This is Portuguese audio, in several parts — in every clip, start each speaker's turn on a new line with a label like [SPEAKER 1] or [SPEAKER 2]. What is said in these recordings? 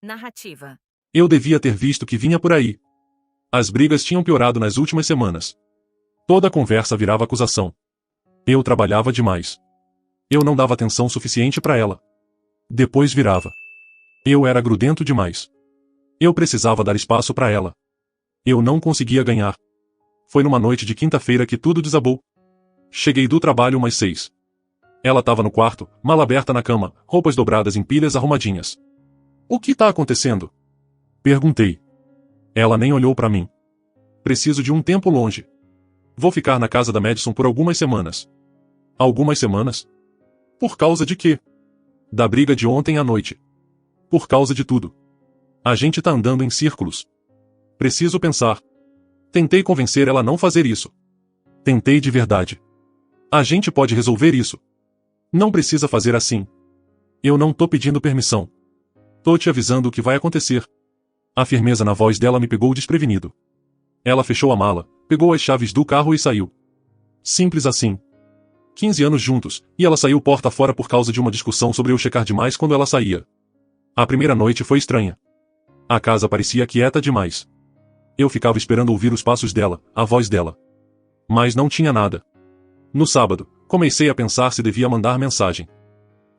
[SPEAKER 1] Narrativa.
[SPEAKER 2] Eu devia ter visto que vinha por aí. As brigas tinham piorado nas últimas semanas. Toda a conversa virava acusação. Eu trabalhava demais. Eu não dava atenção suficiente para ela. Depois virava. Eu era grudento demais. Eu precisava dar espaço para ela. Eu não conseguia ganhar. Foi numa noite de quinta-feira que tudo desabou. Cheguei do trabalho umas 6. Ela estava no quarto, mala aberta na cama, roupas dobradas em pilhas arrumadinhas. O que está acontecendo? Perguntei. Ela nem olhou para mim. Preciso de um tempo longe. Vou ficar na casa da Madison por algumas semanas. Algumas semanas? Por causa de quê? Da briga de ontem à noite. Por causa de tudo. A gente tá andando em círculos. Preciso pensar. Tentei convencer ela a não fazer isso. Tentei de verdade. A gente pode resolver isso. Não precisa fazer assim. Eu não tô pedindo permissão. Tô te avisando o que vai acontecer. A firmeza na voz dela me pegou desprevenido. Ela fechou a mala, pegou as chaves do carro e saiu. Simples assim. 15 anos juntos, e ela saiu porta fora por causa de uma discussão sobre eu checar demais quando ela saía. A primeira noite foi estranha. A casa parecia quieta demais. Eu ficava esperando ouvir os passos dela, a voz dela. Mas não tinha nada. No sábado, comecei a pensar se devia mandar mensagem.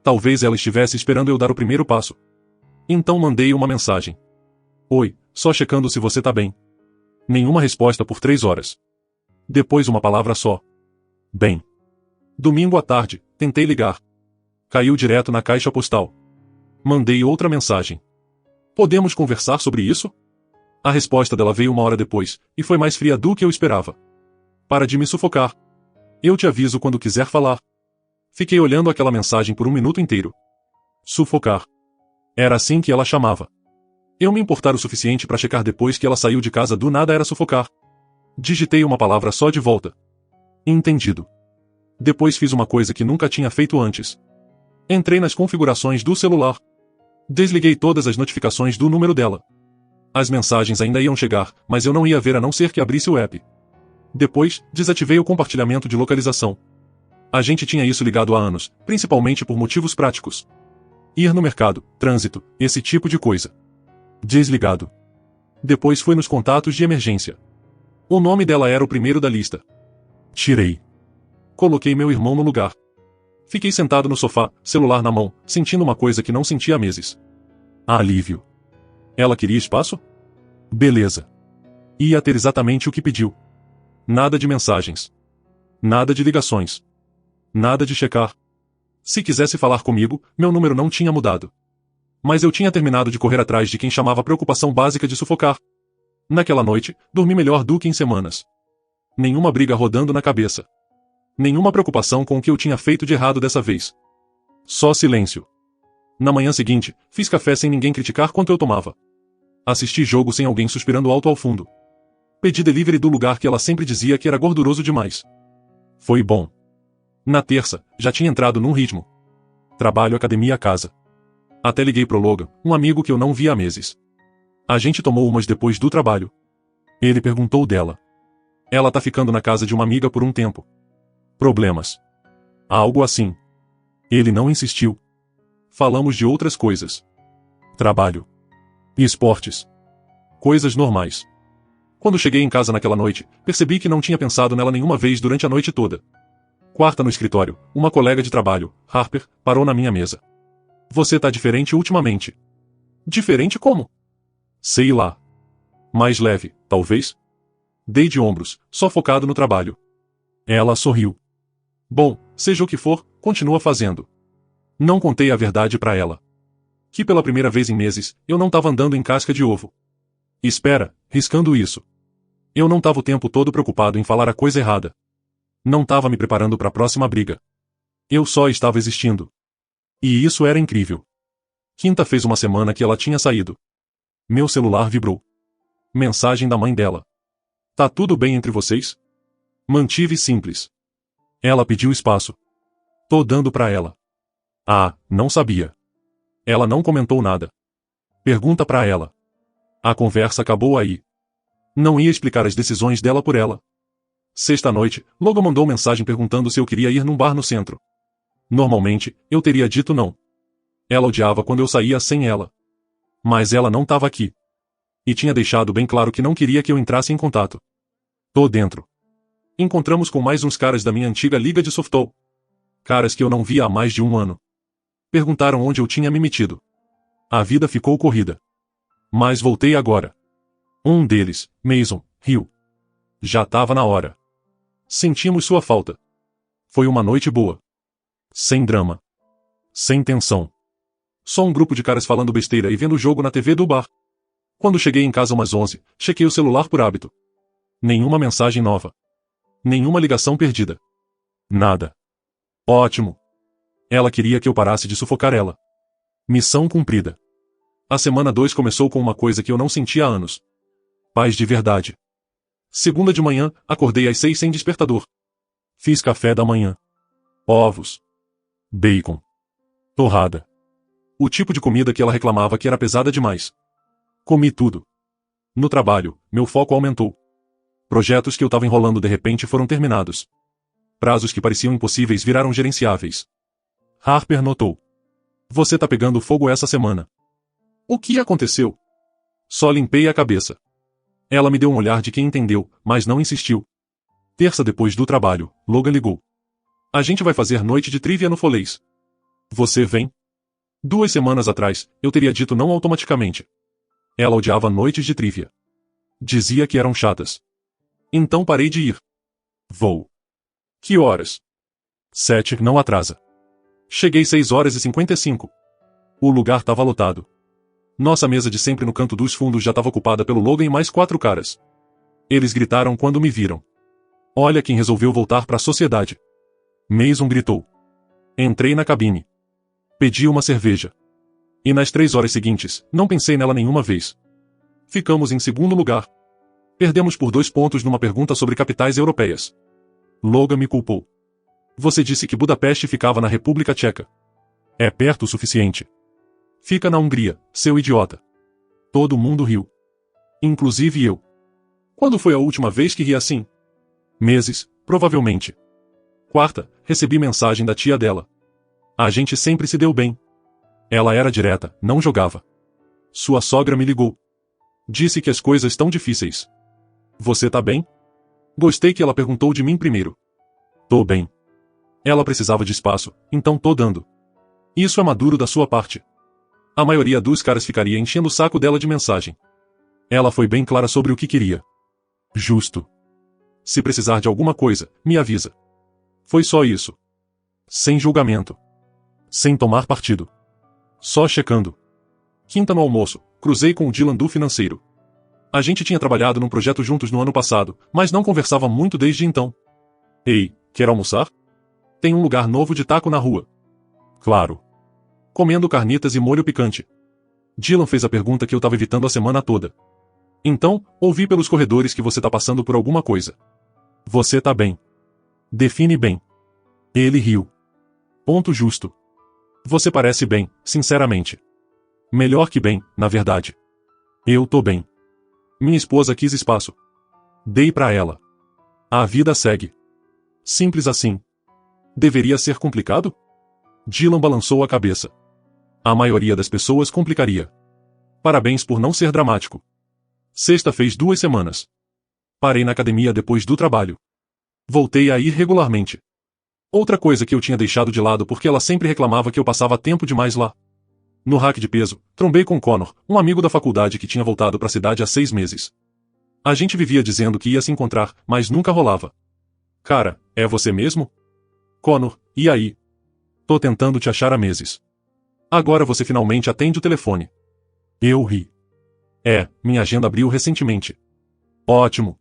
[SPEAKER 2] Talvez ela estivesse esperando eu dar o primeiro passo. Então mandei uma mensagem. Oi, só checando se você tá bem. Nenhuma resposta por 3 horas. Depois uma palavra só. Bem. Domingo à tarde, tentei ligar. Caiu direto na caixa postal. Mandei outra mensagem. Podemos conversar sobre isso? A resposta dela veio 1 hora depois, e foi mais fria do que eu esperava. Para de me sufocar. Eu te aviso quando quiser falar. Fiquei olhando aquela mensagem por 1 minuto inteiro. Sufocar. Era assim que ela chamava. Eu me importar o suficiente para checar depois que ela saiu de casa do nada era sufocar. Digitei uma palavra só de volta. Entendido. Depois fiz uma coisa que nunca tinha feito antes. Entrei nas configurações do celular. Desliguei todas as notificações do número dela. As mensagens ainda iam chegar, mas eu não ia ver a não ser que abrisse o app. Depois, desativei o compartilhamento de localização. A gente tinha isso ligado há anos, principalmente por motivos práticos. Ir no mercado, trânsito, esse tipo de coisa. Desligado. Depois fui nos contatos de emergência. O nome dela era o primeiro da lista. Tirei. Coloquei meu irmão no lugar. Fiquei sentado no sofá, celular na mão, sentindo uma coisa que não sentia há meses. Alívio. Ela queria espaço? Beleza. Ia ter exatamente o que pediu. Nada de mensagens. Nada de ligações. Nada de checar. Se quisesse falar comigo, meu número não tinha mudado. Mas eu tinha terminado de correr atrás de quem chamava preocupação básica de sufocar. Naquela noite, dormi melhor do que em semanas. Nenhuma briga rodando na cabeça. Nenhuma preocupação com o que eu tinha feito de errado dessa vez. Só silêncio. Na manhã seguinte, fiz café sem ninguém criticar quanto eu tomava. Assisti jogo sem alguém suspirando alto ao fundo. Pedi delivery do lugar que ela sempre dizia que era gorduroso demais. Foi bom. Na terça, já tinha entrado num ritmo. Trabalho, academia, casa. Até liguei pro Logan, um amigo que eu não via há meses. A gente tomou umas depois do trabalho. Ele perguntou dela. Ela tá ficando na casa de uma amiga por um tempo. Problemas. Algo assim. Ele não insistiu. Falamos de outras coisas. Trabalho. E esportes. Coisas normais. Quando cheguei em casa naquela noite, percebi que não tinha pensado nela nenhuma vez durante a noite toda. Quarta no escritório, uma colega de trabalho, Harper, parou na minha mesa. Você tá diferente ultimamente. Diferente como? Sei lá. Mais leve, talvez? Dei de ombros, só focado no trabalho. Ela sorriu. Bom, seja o que for, continua fazendo. Não contei a verdade pra ela. Que pela primeira vez em meses, eu não tava andando em casca de ovo. Espera, riscando isso. Eu não tava o tempo todo preocupado em falar a coisa errada. Não tava me preparando pra próxima briga. Eu só estava existindo. E isso era incrível. Quinta fez uma semana que ela tinha saído. Meu celular vibrou. Mensagem da mãe dela. Tá tudo bem entre vocês? Mantive simples. Ela pediu espaço. Tô dando pra ela. Ah, não sabia. Ela não comentou nada. Pergunta pra ela. A conversa acabou aí. Não ia explicar as decisões dela por ela. Sexta-noite, Logan mandou mensagem perguntando se eu queria ir num bar no centro. Normalmente, eu teria dito não. Ela odiava quando eu saía sem ela. Mas ela não estava aqui. E tinha deixado bem claro que não queria que eu entrasse em contato. Tô dentro. Encontramos com mais uns caras da minha antiga liga de softball. Caras que eu não via há mais de um ano. Perguntaram onde eu tinha me metido. A vida ficou corrida. Mas voltei agora. Um deles, Mason, riu. Já tava na hora. Sentimos sua falta. Foi uma noite boa. Sem drama. Sem tensão. Só um grupo de caras falando besteira e vendo o jogo na TV do bar. Quando cheguei em casa umas 11, chequei o celular por hábito. Nenhuma mensagem nova. Nenhuma ligação perdida. Nada. Ótimo. Ela queria que eu parasse de sufocar ela. Missão cumprida. A semana 2 começou com uma coisa que eu não sentia há anos. Paz de verdade. Segunda de manhã, acordei às 6 sem despertador. Fiz café da manhã. Ovos. Bacon. Torrada. O tipo de comida que ela reclamava que era pesada demais. Comi tudo. No trabalho, meu foco aumentou. Projetos que eu estava enrolando de repente foram terminados. Prazos que pareciam impossíveis viraram gerenciáveis. Harper notou. Você tá pegando fogo essa semana. O que aconteceu? Só limpei a cabeça. Ela me deu um olhar de quem entendeu, mas não insistiu. Terça depois do trabalho, Logan ligou. A gente vai fazer noite de trivia no Folês. Você vem? 2 semanas atrás, eu teria dito não automaticamente. Ela odiava noites de trivia. Dizia que eram chatas. Então parei de ir. Vou. Que horas? 7, não atrasa. Cheguei 6h55. O lugar estava lotado. Nossa mesa de sempre no canto dos fundos já estava ocupada pelo Logan e mais 4 caras. Eles gritaram quando me viram. Olha quem resolveu voltar para a sociedade. Mason gritou. Entrei na cabine. Pedi uma cerveja. E nas 3 horas seguintes, não pensei nela nenhuma vez. Ficamos em segundo lugar. Perdemos por 2 pontos numa pergunta sobre capitais europeias. Logan me culpou. Você disse que Budapeste ficava na República Tcheca. É perto o suficiente. Fica na Hungria, seu idiota. Todo mundo riu. Inclusive eu. Quando foi a última vez que ri assim? Meses, provavelmente. Quarta, recebi mensagem da tia dela. A gente sempre se deu bem. Ela era direta, não jogava. Sua sogra me ligou. Disse que as coisas estão difíceis. Você tá bem? Gostei que ela perguntou de mim primeiro. Tô bem. Ela precisava de espaço, então tô dando. Isso é maduro da sua parte. A maioria dos caras ficaria enchendo o saco dela de mensagem. Ela foi bem clara sobre o que queria. Justo. Se precisar de alguma coisa, me avisa. Foi só isso. Sem julgamento. Sem tomar partido. Só checando. Quinta no almoço, cruzei com o Dylan do financeiro. A gente tinha trabalhado num projeto juntos no ano passado, mas não conversava muito desde então. Ei, quer almoçar? Tem um lugar novo de taco na rua. Claro. Comendo carnitas e molho picante. Dylan fez a pergunta que eu estava evitando a semana toda. Então, ouvi pelos corredores que você tá passando por alguma coisa. Você tá bem. Define bem. Ele riu. Ponto justo. Você parece bem, sinceramente. Melhor que bem, na verdade. Eu tô bem. Minha esposa quis espaço. Dei pra ela. A vida segue. Simples assim. Deveria ser complicado? Dylan balançou a cabeça. A maioria das pessoas complicaria. Parabéns por não ser dramático. Sexta fez 2 semanas. Parei na academia depois do trabalho. Voltei a ir regularmente. Outra coisa que eu tinha deixado de lado porque ela sempre reclamava que eu passava tempo demais lá. No hack de peso, trombei com Connor, um amigo da faculdade que tinha voltado para a cidade há 6 meses. A gente vivia dizendo que ia se encontrar, mas nunca rolava. Cara, é você mesmo? Connor, e aí? Tô tentando te achar há meses. Agora você finalmente atende o telefone. Eu ri. Minha agenda abriu recentemente. Ótimo.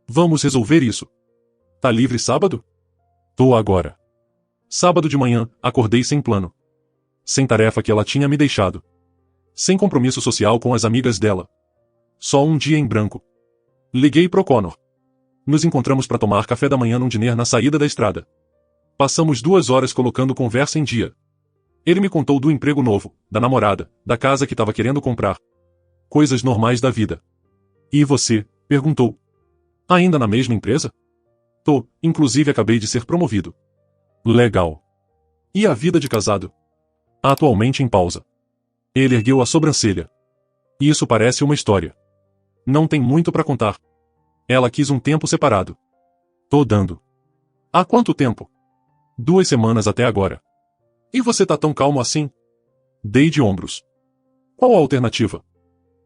[SPEAKER 2] Vamos resolver isso. Tá livre sábado? Tô agora. Sábado de manhã, acordei sem plano. Sem tarefa que ela tinha me deixado. Sem compromisso social com as amigas dela. Só um dia em branco. Liguei pro Connor. Nos encontramos para tomar café da manhã num diner na saída da estrada. Passamos 2 horas colocando conversa em dia. Ele me contou do emprego novo, da namorada, da casa que estava querendo comprar. Coisas normais da vida. E você? Perguntou. Ainda na mesma empresa? Tô, inclusive acabei de ser promovido. Legal. E a vida de casado? Atualmente em pausa. Ele ergueu a sobrancelha. Isso parece uma história. Não tem muito pra contar. Ela quis um tempo separado. Tô dando. Há quanto tempo? 2 semanas até agora. E você tá tão calmo assim? Dei de ombros. Qual a alternativa?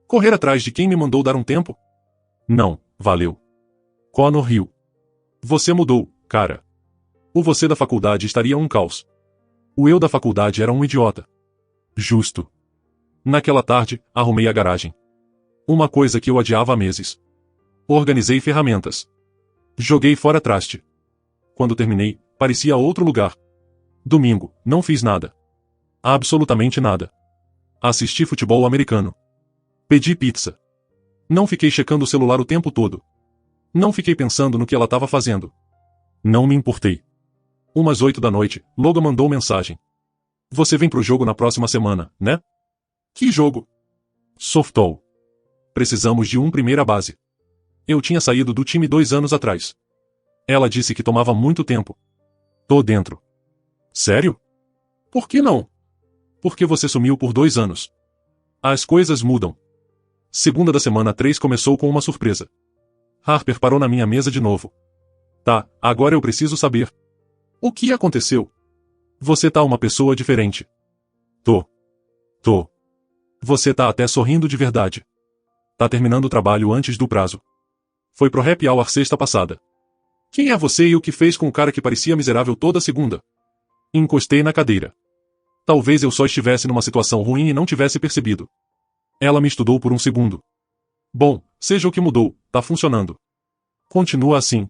[SPEAKER 2] Correr atrás de quem me mandou dar um tempo? Não, valeu. Connor riu. Você mudou, cara. O você da faculdade estaria um caos. O eu da faculdade era um idiota. Justo. Naquela tarde, arrumei a garagem. Uma coisa que eu adiava há meses. Organizei ferramentas. Joguei fora traste. Quando terminei, parecia outro lugar. Domingo, não fiz nada. Absolutamente nada. Assisti futebol americano. Pedi pizza. Não fiquei checando o celular o tempo todo. Não fiquei pensando no que ela estava fazendo. Não me importei. Umas 8 da noite, Logan mandou mensagem. Você vem pro jogo na próxima semana, né? Que jogo? Softball. Precisamos de um primeira base. Eu tinha saído do time 2 anos atrás. Ela disse que tomava muito tempo. Tô dentro. Sério? Por que não? Porque você sumiu por 2 anos. As coisas mudam. Segunda da semana 3 começou com uma surpresa. Harper parou na minha mesa de novo. Tá, agora eu preciso saber. O que aconteceu? Você tá uma pessoa diferente. Tô. Você tá até sorrindo de verdade. Tá terminando o trabalho antes do prazo. Foi pro happy hour sexta passada. Quem é você e o que fez com o cara que parecia miserável toda segunda? Encostei na cadeira. Talvez eu só estivesse numa situação ruim e não tivesse percebido. Ela me estudou por um segundo. Bom, seja o que mudou, tá funcionando. Continua assim.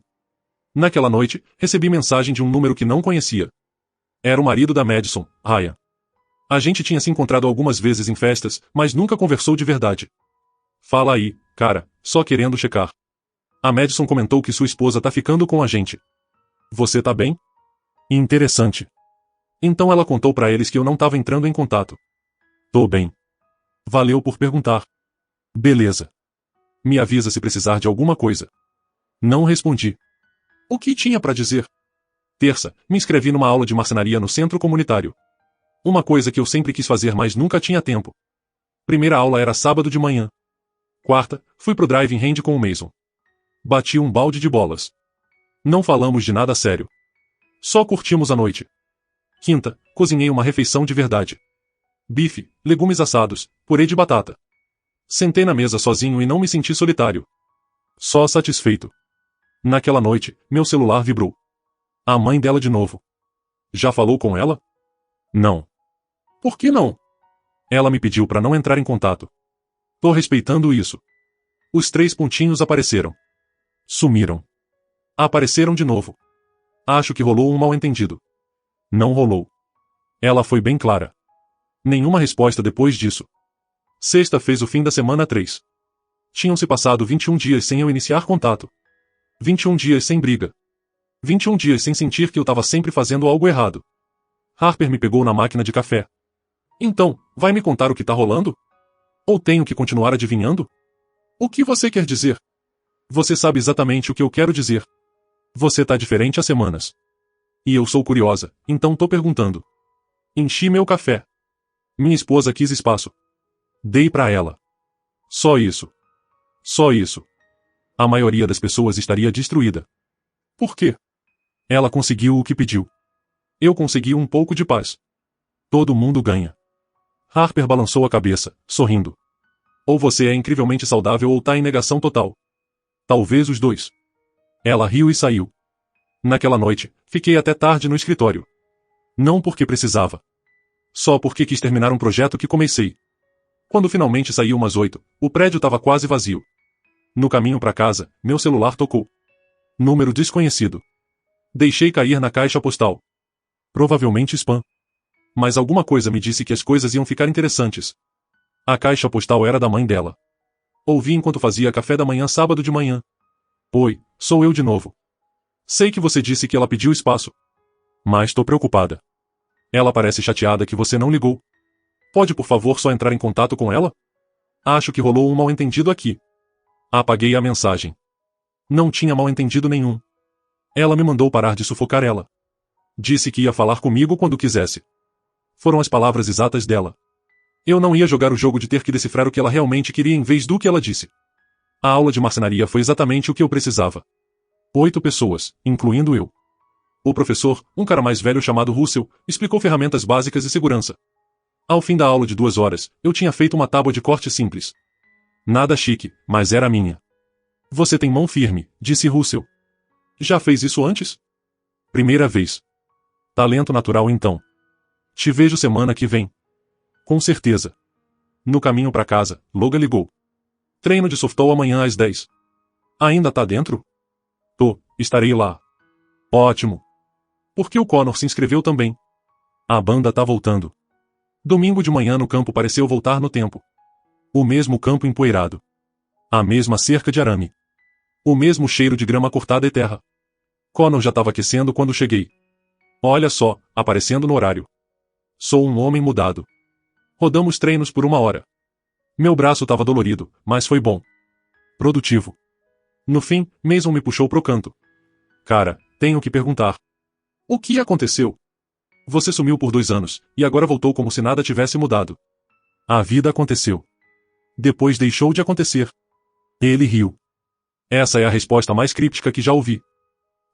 [SPEAKER 2] Naquela noite, recebi mensagem de um número que não conhecia. Era o marido da Madison, Ryan. A gente tinha se encontrado algumas vezes em festas, mas nunca conversou de verdade. Fala aí, cara, só querendo checar. A Madison comentou que sua esposa tá ficando com a gente. Você tá bem? Interessante. Então ela contou pra eles que eu não tava entrando em contato. Tô bem. Valeu por perguntar. Beleza. Me avisa se precisar de alguma coisa. Não respondi. O que tinha pra dizer? Terça, me inscrevi numa aula de marcenaria no centro comunitário. Uma coisa que eu sempre quis fazer mas nunca tinha tempo. Primeira aula era sábado de manhã. Quarta, fui pro driving range com o Mason. Bati um balde de bolas. Não falamos de nada sério. Só curtimos a noite. Quinta, cozinhei uma refeição de verdade. Bife, legumes assados, purê de batata. Sentei na mesa sozinho e não me senti solitário. Só satisfeito. Naquela noite, meu celular vibrou. A mãe dela de novo. Já falou com ela? Não. Por que não? Ela me pediu para não entrar em contato. Tô respeitando isso. Os 3 pontinhos apareceram. Sumiram. Apareceram de novo. Acho que rolou um mal-entendido. Não rolou. Ela foi bem clara. Nenhuma resposta depois disso. Sexta fez o fim da semana 3. Tinham-se passado 21 dias sem eu iniciar contato. 21 dias sem briga. 21 dias sem sentir que eu tava sempre fazendo algo errado. Harper me pegou na máquina de café. Então, vai me contar o que tá rolando? Ou tenho que continuar adivinhando? O que você quer dizer? Você sabe exatamente o que eu quero dizer. Você tá diferente há semanas. E eu sou curiosa, então tô perguntando. Enchi meu café. Minha esposa quis espaço. Dei pra ela. Só isso. Só isso. A maioria das pessoas estaria destruída. Por quê? Ela conseguiu o que pediu. Eu consegui um pouco de paz. Todo mundo ganha. Harper balançou a cabeça, sorrindo. Ou você é incrivelmente saudável ou tá em negação total. Talvez os dois. Ela riu e saiu. Naquela noite, fiquei até tarde no escritório. Não porque precisava. Só porque quis terminar um projeto que comecei. Quando finalmente saí umas 8, o prédio estava quase vazio. No caminho para casa, meu celular tocou. Número desconhecido. Deixei cair na caixa postal. Provavelmente spam. Mas alguma coisa me disse que as coisas iam ficar interessantes. A caixa postal era da mãe dela. Ouvi enquanto fazia café da manhã sábado de manhã. Oi, sou eu de novo. Sei que você disse que ela pediu espaço. Mas tô preocupada. Ela parece chateada que você não ligou. Pode por favor só entrar em contato com ela? Acho que rolou um mal-entendido aqui. Apaguei a mensagem. Não tinha mal-entendido nenhum. Ela me mandou parar de sufocar ela. Disse que ia falar comigo quando quisesse. Foram as palavras exatas dela. Eu não ia jogar o jogo de ter que decifrar o que ela realmente queria em vez do que ela disse. A aula de marcenaria foi exatamente o que eu precisava. 8 pessoas, incluindo eu. O professor, um cara mais velho chamado Russell, explicou ferramentas básicas de segurança. Ao fim da aula de 2 horas, eu tinha feito uma tábua de corte simples. Nada chique, mas era a minha. Você tem mão firme, disse Russell. Já fez isso antes? Primeira vez. Talento natural então. Te vejo semana que vem. Com certeza. No caminho para casa, Logan ligou. Treino de softball amanhã às 10. Ainda tá dentro? Tô, estarei lá. Ótimo. Por que o Connor se inscreveu também? A banda tá voltando. Domingo de manhã no campo pareceu voltar no tempo. O mesmo campo empoeirado. A mesma cerca de arame. O mesmo cheiro de grama cortada e terra. Connor já estava aquecendo quando cheguei. Olha só, aparecendo no horário. Sou um homem mudado. Rodamos treinos por 1 hora. Meu braço estava dolorido, mas foi bom. Produtivo. No fim, Mason me puxou pro canto. Cara, tenho que perguntar. O que aconteceu? Você sumiu por 2 anos, e agora voltou como se nada tivesse mudado. A vida aconteceu. Depois deixou de acontecer. Ele riu. Essa é a resposta mais críptica que já ouvi.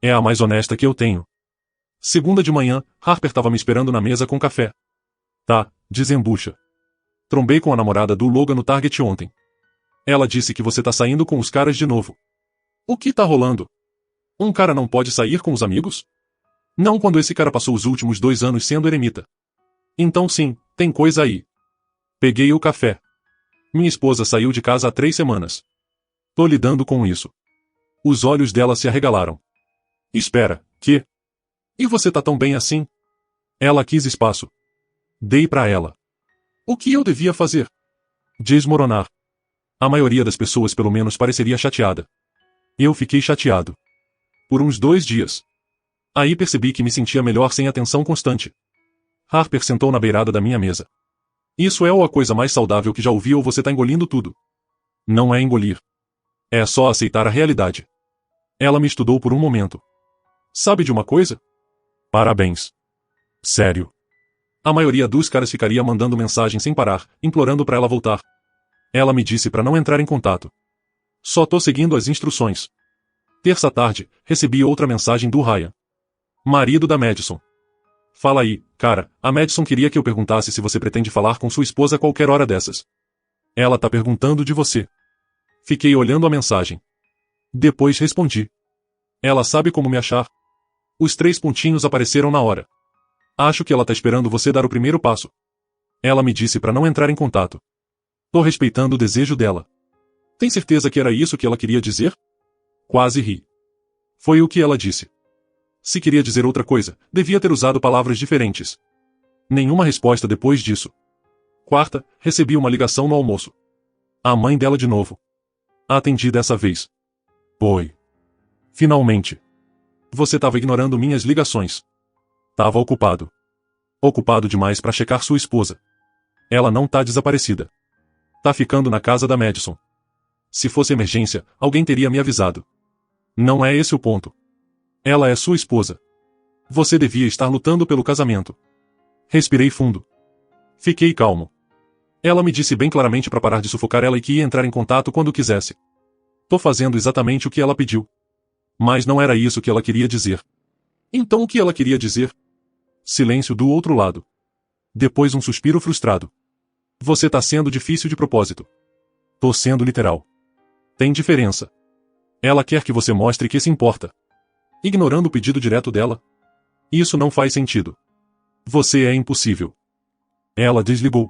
[SPEAKER 2] É a mais honesta que eu tenho. Segunda de manhã, Harper estava me esperando na mesa com café. Tá, desembucha. Trombei com a namorada do Logan no Target ontem. Ela disse que você tá saindo com os caras de novo. O que tá rolando? Um cara não pode sair com os amigos? Não quando esse cara passou os últimos 2 anos sendo eremita. Então sim, tem coisa aí. Peguei o café. Minha esposa saiu de casa há 3 semanas. Tô lidando com isso. Os olhos dela se arregalaram. Espera, que? E você tá tão bem assim? Ela quis espaço. Dei pra ela. O que eu devia fazer? Desmoronar. A maioria das pessoas pelo menos pareceria chateada. Eu fiquei chateado. Por uns 2 dias. Aí percebi que me sentia melhor sem atenção constante. Harper sentou na beirada da minha mesa. Isso é a coisa mais saudável que já ouvi ou você tá engolindo tudo? Não é engolir. É só aceitar a realidade. Ela me estudou por um momento. Sabe de uma coisa? Parabéns. Sério. A maioria dos caras ficaria mandando mensagem sem parar, implorando pra ela voltar. Ela me disse pra não entrar em contato. Só tô seguindo as instruções. Terça tarde, recebi outra mensagem do Ryan. Marido da Madison. Fala aí, cara, a Madison queria que eu perguntasse se você pretende falar com sua esposa a qualquer hora dessas. Ela tá perguntando de você. Fiquei olhando a mensagem. Depois respondi. Ela sabe como me achar? Os 3 pontinhos apareceram na hora. Acho que ela tá esperando você dar o primeiro passo. Ela me disse pra não entrar em contato. Tô respeitando o desejo dela. Tem certeza que era isso que ela queria dizer? Quase ri. Foi o que ela disse. Se queria dizer outra coisa, devia ter usado palavras diferentes. Nenhuma resposta depois disso. Quarta, recebi uma ligação no almoço. A mãe dela de novo. Atendi dessa vez. Oi. Finalmente. Você estava ignorando minhas ligações. Tava ocupado. Ocupado demais para checar sua esposa. Ela não tá desaparecida. Tá ficando na casa da Madison. Se fosse emergência, alguém teria me avisado. Não é esse o ponto. Ela é sua esposa. Você devia estar lutando pelo casamento. Respirei fundo. Fiquei calmo. Ela me disse bem claramente para parar de sufocar ela e que ia entrar em contato quando quisesse. Tô fazendo exatamente o que ela pediu. Mas não era isso que ela queria dizer. Então o que ela queria dizer? Silêncio do outro lado. Depois um suspiro frustrado. Você tá sendo difícil de propósito. Tô sendo literal. Tem diferença. Ela quer que você mostre que se importa. Ignorando o pedido direto dela. Isso não faz sentido. Você é impossível. Ela desligou.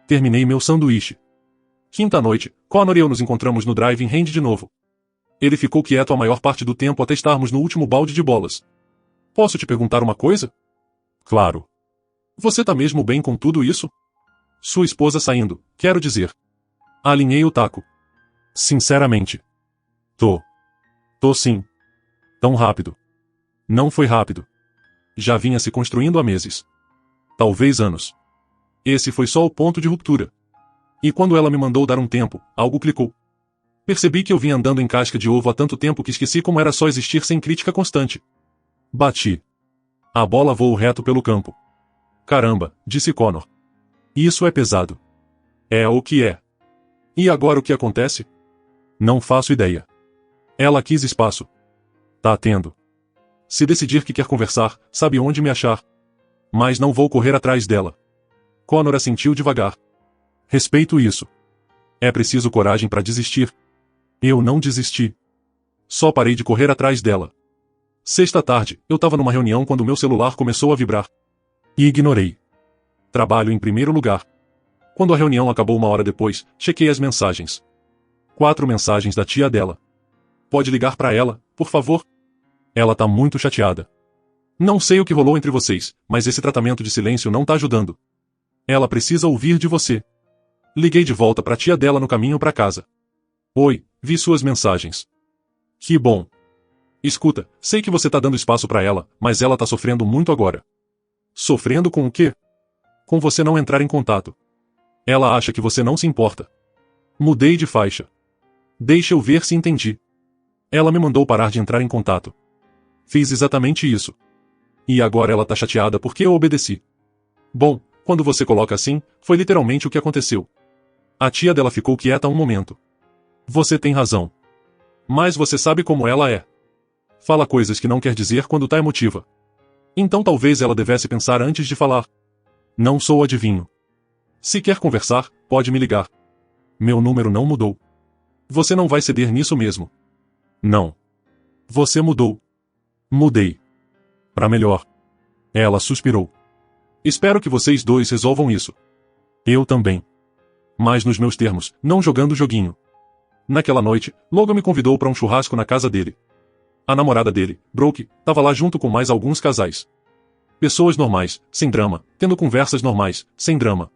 [SPEAKER 2] Terminei meu sanduíche. Quinta noite, Connor e eu nos encontramos no driving range de novo. Ele ficou quieto a maior parte do tempo até estarmos no último balde de bolas. Posso te perguntar uma coisa? Claro. Você tá mesmo bem com tudo isso? Sua esposa saindo, quero dizer. Alinhei o taco. Sinceramente. Tô sim. Tão rápido. Não foi rápido. Já vinha se construindo há meses. Talvez anos. Esse foi só o ponto de ruptura. E quando ela me mandou dar um tempo, algo clicou. Percebi que eu vinha andando em casca de ovo há tanto tempo que esqueci como era só existir sem crítica constante. Bati. A bola voou reto pelo campo. Caramba, disse Connor. Isso é pesado. É o que é. E agora o que acontece? Não faço ideia. Ela quis espaço. Tá tendo. Se decidir que quer conversar, sabe onde me achar. Mas não vou correr atrás dela. Connor assentiu devagar. Respeito isso. É preciso coragem para desistir. Eu não desisti. Só parei de correr atrás dela. Sexta tarde, eu tava numa reunião quando meu celular começou a vibrar. E ignorei. Trabalho em primeiro lugar. Quando a reunião acabou uma hora depois, chequei as mensagens. 4 mensagens da tia dela. Pode ligar pra ela, por favor? Ela tá muito chateada. Não sei o que rolou entre vocês, mas esse tratamento de silêncio não tá ajudando. Ela precisa ouvir de você. Liguei de volta pra tia dela no caminho pra casa. Oi, vi suas mensagens. Que bom. Escuta, sei que você tá dando espaço pra ela, mas ela tá sofrendo muito agora. Sofrendo com o quê? Com você não entrar em contato. Ela acha que você não se importa. Mudei de faixa. Deixa eu ver se entendi. Ela me mandou parar de entrar em contato. Fiz exatamente isso. E agora ela tá chateada porque eu obedeci. Bom, quando você coloca assim, foi literalmente o que aconteceu. A tia dela ficou quieta um momento. Você tem razão. Mas você sabe como ela é. Fala coisas que não quer dizer quando tá emotiva. Então talvez ela devesse pensar antes de falar. Não sou adivinho. Se quer conversar, pode me ligar. Meu número não mudou. Você não vai ceder nisso mesmo. Não. Você mudou. Mudei. Pra melhor. Ela suspirou. Espero que vocês dois resolvam isso. Eu também. Mas nos meus termos, não jogando joguinho. Naquela noite, Logan me convidou para um churrasco na casa dele. A namorada dele, Brooke, estava lá junto com mais alguns casais. Pessoas normais, sem drama, tendo conversas normais, sem drama.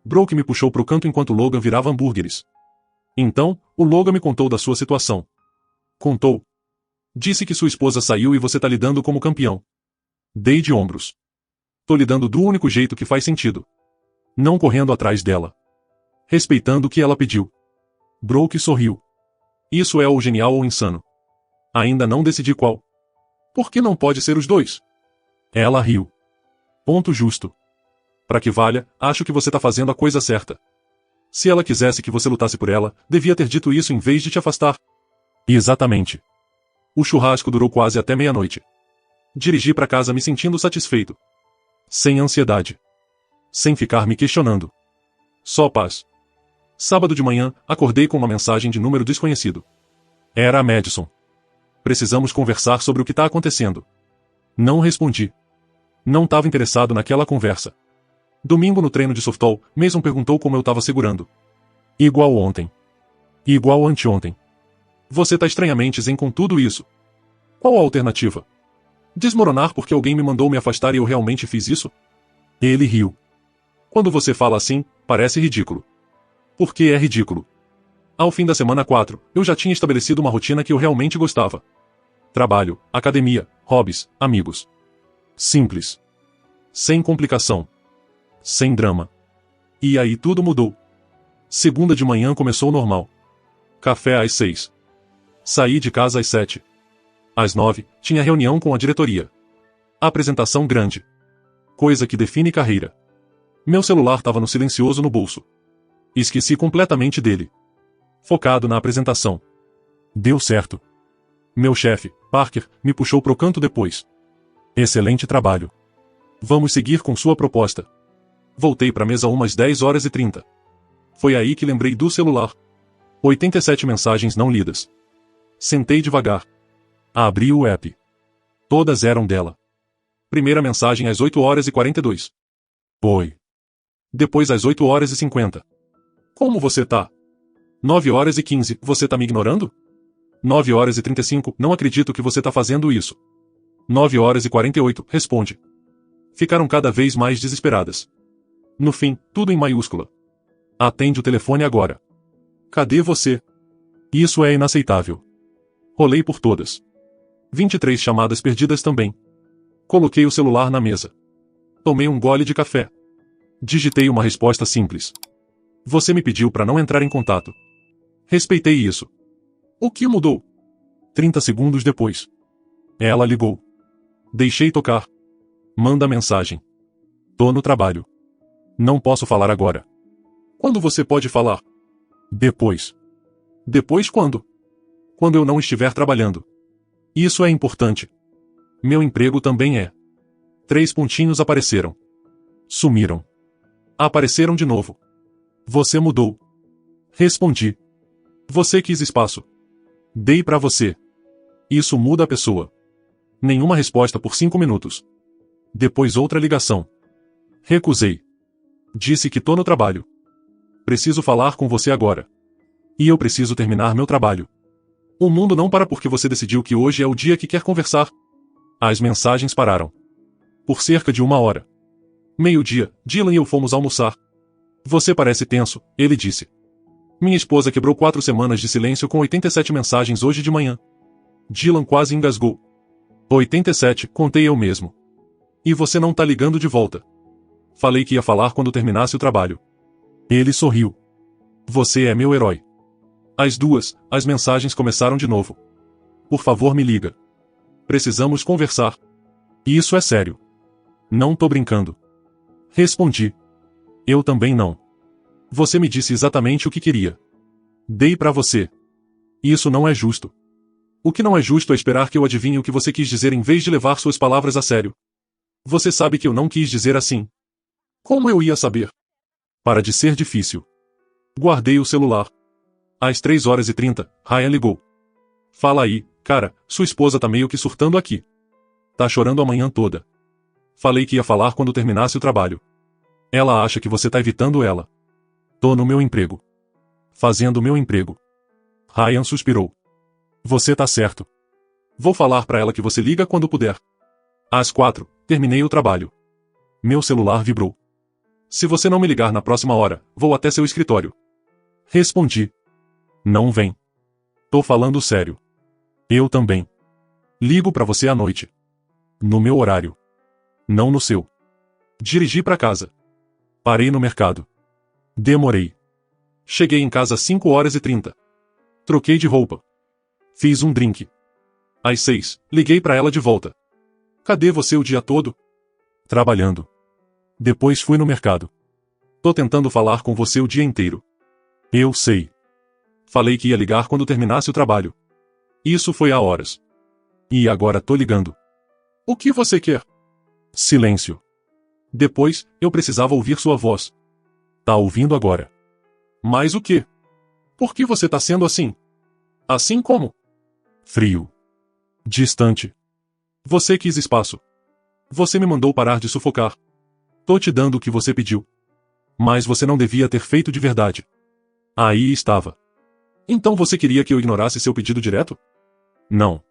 [SPEAKER 2] Brooke me puxou pro canto enquanto Logan virava hambúrgueres. Então, o Logan me contou da sua situação. Contou. Disse que sua esposa saiu e você tá lidando como campeão. Dei de ombros. Tô lidando do único jeito que faz sentido. Não correndo atrás dela. Respeitando o que ela pediu. Brooke sorriu. Isso é ou genial ou insano. Ainda não decidi qual. Por que não pode ser os dois? Ela riu. Ponto justo. Pra que valha, acho que você tá fazendo a coisa certa. Se ela quisesse que você lutasse por ela, devia ter dito isso em vez de te afastar. Exatamente. O churrasco durou quase até meia-noite. Dirigi pra casa me sentindo satisfeito. Sem ansiedade. Sem ficar me questionando. Só paz. Sábado de manhã, acordei com uma mensagem de número desconhecido. Era a Madison. Precisamos conversar sobre o que tá acontecendo. Não respondi. Não estava interessado naquela conversa. Domingo no treino de softball, Mason perguntou como eu estava segurando. Igual ontem. Igual anteontem. Você tá estranhamente zen com tudo isso. Qual a alternativa? Desmoronar porque alguém me mandou me afastar e eu realmente fiz isso? Ele riu. Quando você fala assim, parece ridículo. Porque é ridículo. Ao fim da semana 4, eu já tinha estabelecido uma rotina que eu realmente gostava. Trabalho, academia, hobbies, amigos. Simples. Sem complicação. Sem drama. E aí tudo mudou. Segunda de manhã começou normal. Café às 6. Saí de casa às 7. Às 9, tinha reunião com a diretoria. Apresentação grande. Coisa que define carreira. Meu celular estava no silencioso no bolso. Esqueci completamente dele. Focado na apresentação. Deu certo. Meu chefe, Parker, me puxou pro canto depois. Excelente trabalho. Vamos seguir com sua proposta. Voltei pra mesa umas 10h30. Foi aí que lembrei do celular. 87 mensagens não lidas. Sentei devagar. Abri o app. Todas eram dela. Primeira mensagem às 8h42. Oi. Depois às 8h50. Como você tá? 9h15, você tá me ignorando? 9h35, não acredito que você tá fazendo isso. 9h48, responde. Ficaram cada vez mais desesperadas. No fim, tudo em maiúscula. Atende o telefone agora. Cadê você? Isso é inaceitável. Rolei por todas. 23 chamadas perdidas também. Coloquei o celular na mesa. Tomei um gole de café. Digitei uma resposta simples. Você me pediu para não entrar em contato. Respeitei isso. O que mudou? 30 segundos depois. Ela ligou. Deixei tocar. Manda mensagem. Tô no trabalho. Não posso falar agora. Quando você pode falar? Depois. Depois quando? Quando eu não estiver trabalhando. Isso é importante. Meu emprego também é. 3 pontinhos apareceram. Sumiram. Apareceram de novo. Você mudou. Respondi. Você quis espaço. Dei pra você. Isso muda a pessoa. Nenhuma resposta por 5 minutos. Depois outra ligação. Recusei. Disse que tô no trabalho. Preciso falar com você agora. E eu preciso terminar meu trabalho. O mundo não para porque você decidiu que hoje é o dia que quer conversar. As mensagens pararam. Por cerca de 1 hora. Meio-dia, Dylan e eu fomos almoçar. Você parece tenso, ele disse. Minha esposa quebrou 4 semanas de silêncio com 87 mensagens hoje de manhã. Dylan quase engasgou. 87, contei eu mesmo. E você não tá ligando de volta. Falei que ia falar quando terminasse o trabalho. Ele sorriu. Você é meu herói. Às 2, as mensagens começaram de novo. Por favor, me liga. Precisamos conversar. E isso é sério. Não tô brincando. Respondi. Eu também não. Você me disse exatamente o que queria. Dei pra você. Isso não é justo. O que não é justo é esperar que eu adivinhe o que você quis dizer em vez de levar suas palavras a sério. Você sabe que eu não quis dizer assim. Como eu ia saber? Para de ser difícil. Guardei o celular. Às 3h30, Ryan ligou. Fala aí, cara, sua esposa tá meio que surtando aqui. Tá chorando a manhã toda. Falei que ia falar quando terminasse o trabalho. Ela acha que você tá evitando ela. Tô no meu emprego. Fazendo meu emprego. Ryan suspirou. Você tá certo. Vou falar pra ela que você liga quando puder. Às 4, terminei o trabalho. Meu celular vibrou. Se você não me ligar na próxima hora, vou até seu escritório. Respondi. Não vem. Tô falando sério. Eu também. Ligo pra você à noite. No meu horário. Não no seu. Dirigi pra casa. Parei no mercado. Demorei. Cheguei em casa às 5h30. Troquei de roupa. Fiz um drink. Às 6, liguei pra ela de volta. Cadê você o dia todo? Trabalhando. Depois fui no mercado. Tô tentando falar com você o dia inteiro. Eu sei. Falei que ia ligar quando terminasse o trabalho. Isso foi há horas. E agora tô ligando. O que você quer? Silêncio. Depois, eu precisava ouvir sua voz. Tá ouvindo agora. Mas o quê? Por que você tá sendo assim? Assim como? Frio. Distante. Você quis espaço. Você me mandou parar de sufocar. Tô te dando o que você pediu. Mas você não devia ter feito de verdade. Aí estava. Então você queria que eu ignorasse seu pedido direto? Não.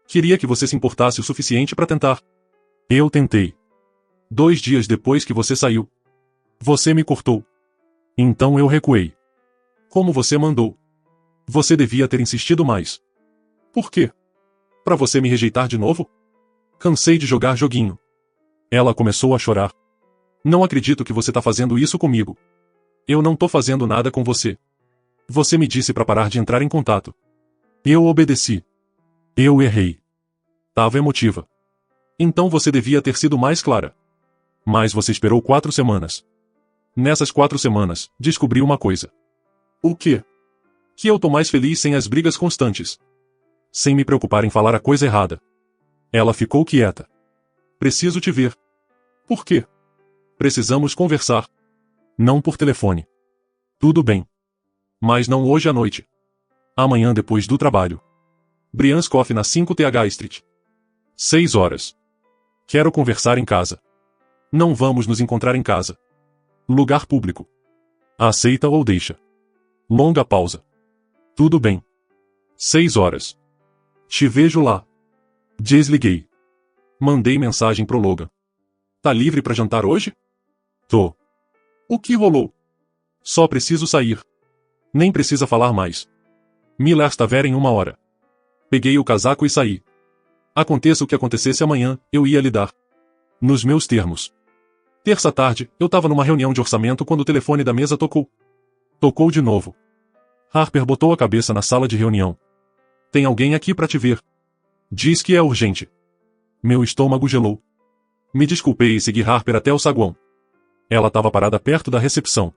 [SPEAKER 2] Queria que você se importasse o suficiente para tentar. Eu tentei. 2 dias depois que você saiu. Você me cortou. Então eu recuei. Como você mandou. Você devia ter insistido mais. Por quê? Pra você me rejeitar de novo? Cansei de jogar joguinho. Ela começou a chorar. Não acredito que você tá fazendo isso comigo. Eu não tô fazendo nada com você. Você me disse pra parar de entrar em contato. Eu obedeci. Eu errei. Tava emotiva. Então você devia ter sido mais clara. Mas você esperou 4 semanas. Nessas 4 semanas, descobri uma coisa. O quê? Que eu tô mais feliz sem as brigas constantes. Sem me preocupar em falar a coisa errada. Ela ficou quieta. Preciso te ver. Por quê? Precisamos conversar. Não por telefone. Tudo bem. Mas não hoje à noite. Amanhã depois do trabalho. Brian's Coffee na 5th Street. 6 horas. Quero conversar em casa. Não vamos nos encontrar em casa. Lugar público. Aceita ou deixa. Longa pausa. Tudo bem. 6 horas. Te vejo lá. Desliguei. Mandei mensagem pro Logan. Tá livre pra jantar hoje? Tô. O que rolou? Só preciso sair. Nem precisa falar mais. Me lesta ver em 1 hora. Peguei o casaco e saí. Aconteça o que acontecesse amanhã, eu ia lidar. Nos meus termos. Terça tarde, eu tava numa reunião de orçamento quando o telefone da mesa tocou. Tocou de novo. Harper botou a cabeça na sala de reunião. Tem alguém aqui pra te ver. Diz que é urgente. Meu estômago gelou. Me desculpei e segui Harper até o saguão. Ela tava parada perto da recepção.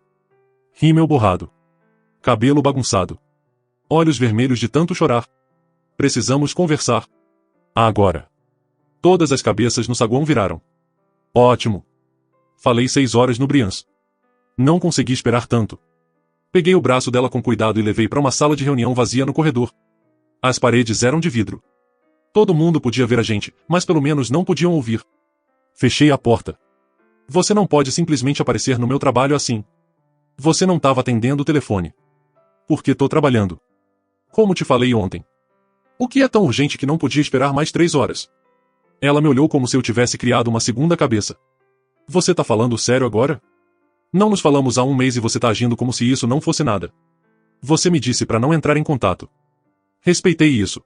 [SPEAKER 2] Rímel borrado. Cabelo bagunçado. Olhos vermelhos de tanto chorar. Precisamos conversar. Agora. Todas as cabeças no saguão viraram. Ótimo. Falei 6 horas no Brians. Não consegui esperar tanto. Peguei o braço dela com cuidado e levei para uma sala de reunião vazia no corredor. As paredes eram de vidro. Todo mundo podia ver a gente, mas pelo menos não podiam ouvir. Fechei a porta. Você não pode simplesmente aparecer no meu trabalho assim. Você não estava atendendo o telefone. Porque tô trabalhando. Como te falei ontem. O que é tão urgente que não podia esperar mais 3 horas? Ela me olhou como se eu tivesse criado uma segunda cabeça. Você tá falando sério agora? Não nos falamos há 1 mês e você tá agindo como se isso não fosse nada. Você me disse para não entrar em contato. Respeitei isso.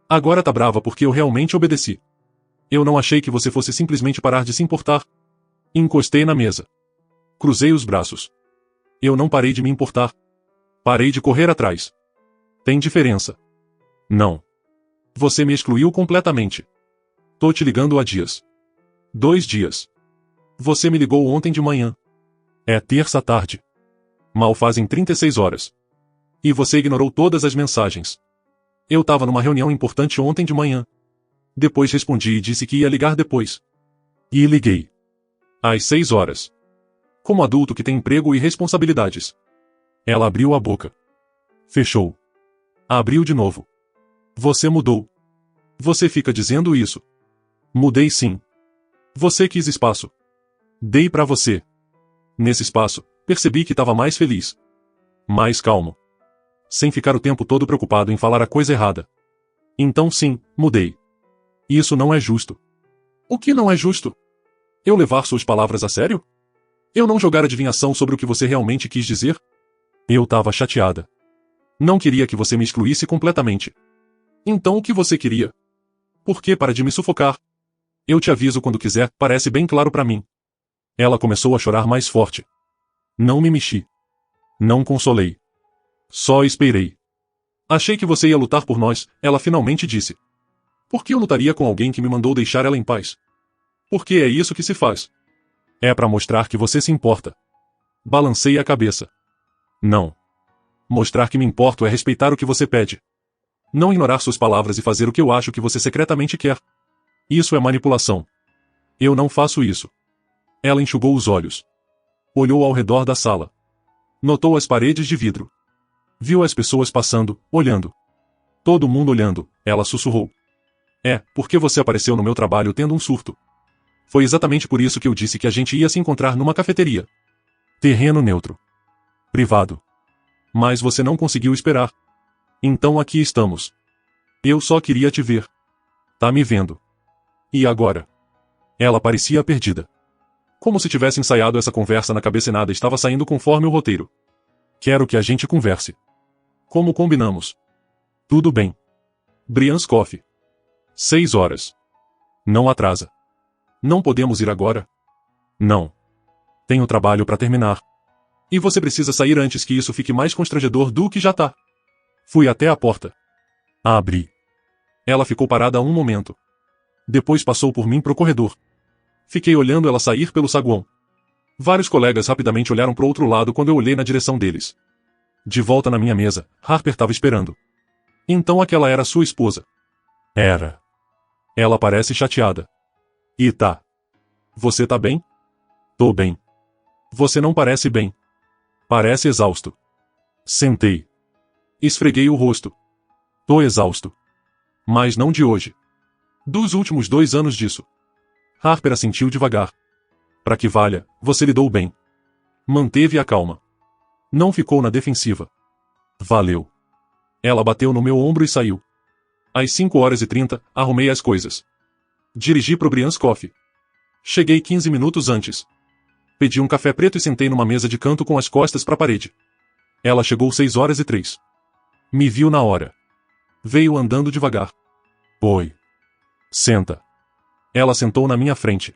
[SPEAKER 2] Agora tá brava porque eu realmente obedeci. Eu não achei que você fosse simplesmente parar de se importar. Encostei na mesa. Cruzei os braços. Eu não parei de me importar. Parei de correr atrás. Tem diferença. Não. Você me excluiu completamente. Tô te ligando há dias. 2 dias. Você me ligou ontem de manhã. É terça à tarde. Mal fazem 36 horas. E você ignorou todas as mensagens. Eu tava numa reunião importante ontem de manhã. Depois respondi e disse que ia ligar depois. E liguei. Às 6 horas. Como adulto que tem emprego e responsabilidades. Ela abriu a boca. Fechou. Abriu de novo. Você mudou. Você fica dizendo isso. Mudei sim. Você quis espaço. Dei pra você. Nesse espaço, percebi que estava mais feliz. Mais calmo. Sem ficar o tempo todo preocupado em falar a coisa errada. Então sim, mudei. Isso não é justo. O que não é justo? Eu levar suas palavras a sério? Eu não jogar adivinhação sobre o que você realmente quis dizer? Eu tava chateada. Não queria que você me excluísse completamente. Então o que você queria? Por que para de me sufocar? Eu te aviso quando quiser, parece bem claro pra mim. Ela começou a chorar mais forte. Não me mexi. Não consolei. Só esperei. Achei que você ia lutar por nós, ela finalmente disse. Por que eu lutaria com alguém que me mandou deixar ela em paz? Porque é isso que se faz. É pra mostrar que você se importa. Balancei a cabeça. Não. Mostrar que me importo é respeitar o que você pede. Não ignorar suas palavras e fazer o que eu acho que você secretamente quer. Isso é manipulação. Eu não faço isso. Ela enxugou os olhos. Olhou ao redor da sala. Notou as paredes de vidro. Viu as pessoas passando, olhando. Todo mundo olhando, ela sussurrou. É, porque você apareceu no meu trabalho tendo um surto. Foi exatamente por isso que eu disse que a gente ia se encontrar numa cafeteria. Terreno neutro. Privado. Mas você não conseguiu esperar. Então aqui estamos. Eu só queria te ver. Tá me vendo. E agora? Ela parecia perdida. Como se tivesse ensaiado essa conversa na cabeça e nada estava saindo conforme o roteiro. Quero que a gente converse. Como combinamos. Tudo bem. Brians Coffee. 6 horas. Não atrasa. Não podemos ir agora? Não. Tenho trabalho para terminar. E você precisa sair antes que isso fique mais constrangedor do que já tá. Fui até a porta. Abri. Ela ficou parada um momento. Depois passou por mim pro corredor. Fiquei olhando ela sair pelo saguão. Vários colegas rapidamente olharam pro outro lado quando eu olhei na direção deles. De volta na minha mesa, Harper estava esperando. Então aquela era sua esposa. Era. Ela parece chateada. E tá. Você tá bem? Tô bem. Você não parece bem. Parece exausto. Sentei. Esfreguei o rosto. Tô exausto. Mas não de hoje. Dos últimos 2 anos disso. Harper assentiu devagar. Pra que valha, você lidou bem. Manteve a calma. Não ficou na defensiva. Valeu. Ela bateu no meu ombro e saiu. Às 5h30, arrumei as coisas. Dirigi pro Brians Coffee. Cheguei 15 minutos antes. Pedi um café preto e sentei numa mesa de canto com as costas pra parede. Ela chegou 6h03. Me viu na hora. Veio andando devagar. Oi. Senta. Ela sentou na minha frente.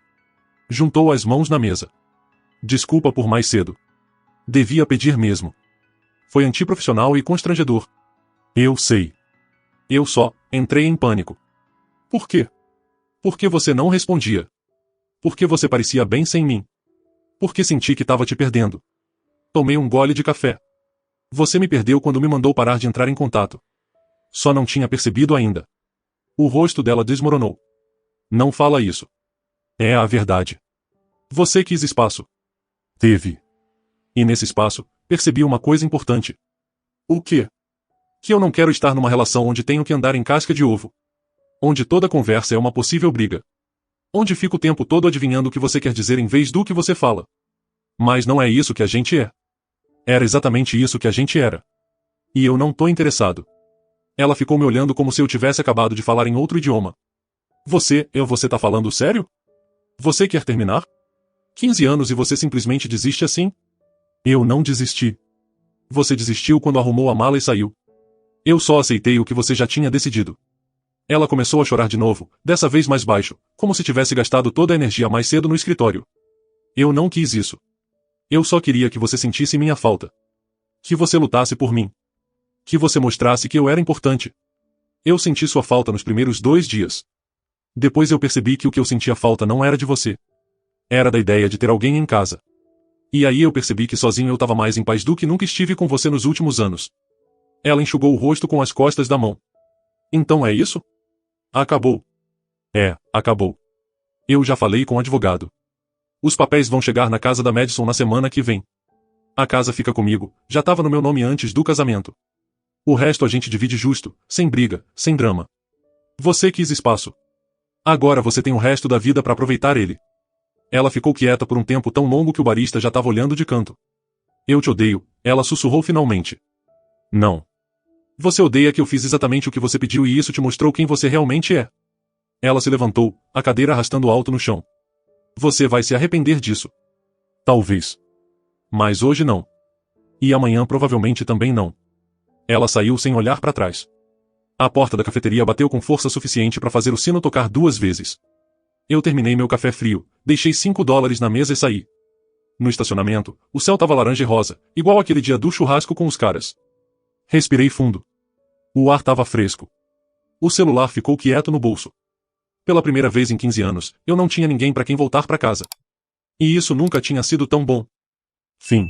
[SPEAKER 2] Juntou as mãos na mesa. Desculpa por mais cedo. Devia pedir mesmo. Foi antiprofissional e constrangedor. Eu sei. Eu só entrei em pânico. Por quê? Porque você não respondia. Porque você parecia bem sem mim. Porque senti que estava te perdendo. Tomei um gole de café. Você me perdeu quando me mandou parar de entrar em contato. Só não tinha percebido ainda. O rosto dela desmoronou. Não fala isso. É a verdade. Você quis espaço. Teve. E nesse espaço, percebi uma coisa importante. O quê? Que eu não quero estar numa relação onde tenho que andar em casca de ovo. Onde toda conversa é uma possível briga. Onde fico o tempo todo adivinhando o que você quer dizer em vez do que você fala. Mas não é isso que a gente é. Era exatamente isso que a gente era. E eu não tô interessado. Ela ficou me olhando como se eu tivesse acabado de falar em outro idioma. Você tá falando sério? Você quer terminar? 15 anos e você simplesmente desiste assim? Eu não desisti. Você desistiu quando arrumou a mala e saiu. Eu só aceitei o que você já tinha decidido. Ela começou a chorar de novo, dessa vez mais baixo, como se tivesse gastado toda a energia mais cedo no escritório. Eu não quis isso. Eu só queria que você sentisse minha falta. Que você lutasse por mim. Que você mostrasse que eu era importante. Eu senti sua falta nos primeiros 2 dias. Depois eu percebi que o que eu sentia falta não era de você. Era da ideia de ter alguém em casa. E aí eu percebi que sozinho eu estava mais em paz do que nunca estive com você nos últimos anos. Ela enxugou o rosto com as costas da mão. Então é isso? Acabou. É, acabou. Eu já falei com o advogado. Os papéis vão chegar na casa da Madison na semana que vem. A casa fica comigo, já estava no meu nome antes do casamento. O resto a gente divide justo, sem briga, sem drama. Você quis espaço. Agora você tem o resto da vida para aproveitar ele. Ela ficou quieta por um tempo tão longo que o barista já estava olhando de canto. Eu te odeio, ela sussurrou finalmente. Não. Você odeia que eu fiz exatamente o que você pediu e isso te mostrou quem você realmente é. Ela se levantou, a cadeira arrastando alto no chão. Você vai se arrepender disso. Talvez. Mas hoje não. E amanhã provavelmente também não. Ela saiu sem olhar para trás. A porta da cafeteria bateu com força suficiente para fazer o sino tocar 2 vezes. Eu terminei meu café frio, deixei $5 na mesa e saí. No estacionamento, o céu estava laranja e rosa, igual aquele dia do churrasco com os caras. Respirei fundo. O ar estava fresco. O celular ficou quieto no bolso. Pela primeira vez em 15 anos, eu não tinha ninguém para quem voltar para casa. E isso nunca tinha sido tão bom. Fim.